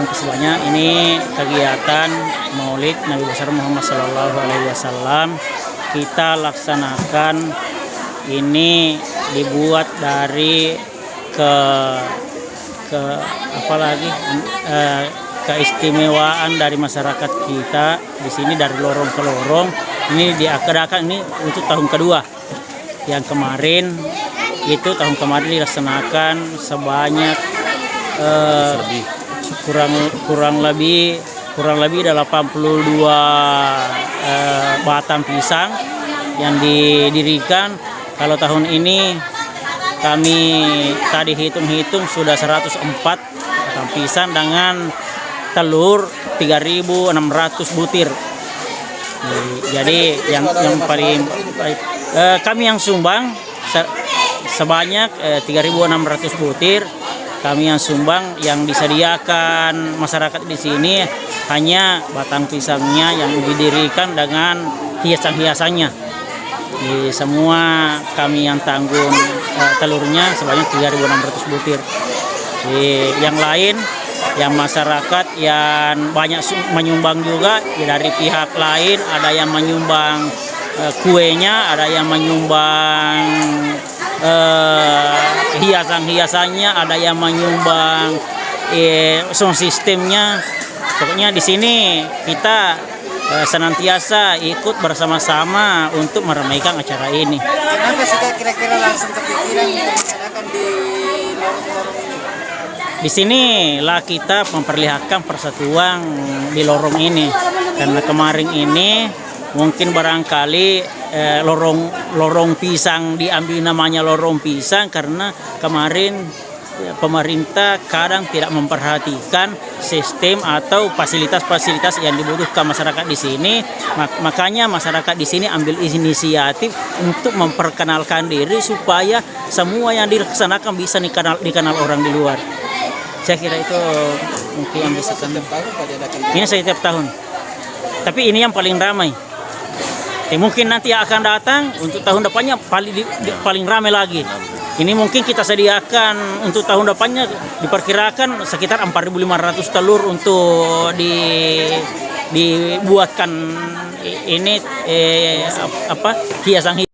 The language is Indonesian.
Kesemuanya ini kegiatan Maulid Nabi besar Muhammad Sallallahu Alaihi Wasallam kita laksanakan. Ini dibuat dari keistimewaan dari masyarakat kita di sini, dari lorong ke lorong. Ini diadakan ini untuk tahun kedua. Yang kemarin itu tahun kemarin dilaksanakan sebanyak kurang lebih 82 batang pisang yang didirikan. Kalau tahun ini kami tadi hitung-hitung sudah 104 batang pisang dengan telur 3.600 butir. Jadi yang paling baik, kami yang sumbang sebanyak 3.600 butir. Kami yang sumbang, yang disediakan masyarakat di sini hanya batang pisangnya yang didirikan dengan hiasan-hiasannya. Di semua kami yang tanggung telurnya sebanyak 3.600 butir. Yang lain, yang masyarakat yang banyak menyumbang juga dari pihak lain, ada yang menyumbang kuenya, ada yang menyumbang hiasan-hiasannya, ada yang menyumbang sound sistemnya. Pokoknya di sini kita senantiasa ikut bersama-sama untuk meramaikan acara ini. Kenapa sih kira-kira langsung kepikiran mengadakan di Di sini lah kita memperlihatkan persatuan di lorong ini, karena kemarin ini mungkin barangkali lorong pisang diambil namanya lorong pisang karena kemarin pemerintah kadang tidak memperhatikan sistem atau fasilitas-fasilitas yang dibutuhkan masyarakat di sini. Makanya masyarakat di sini ambil inisiatif untuk memperkenalkan diri supaya semua yang dilaksanakan bisa dikenal orang di luar. Saya kira itu mungkin yang bisa kami. Ini setiap tahun. Tapi ini yang paling ramai. Mungkin nanti akan datang untuk tahun depannya paling ramai lagi. Ini mungkin kita sediakan untuk tahun depannya diperkirakan sekitar 4.500 telur untuk dibuatkan ini hiasan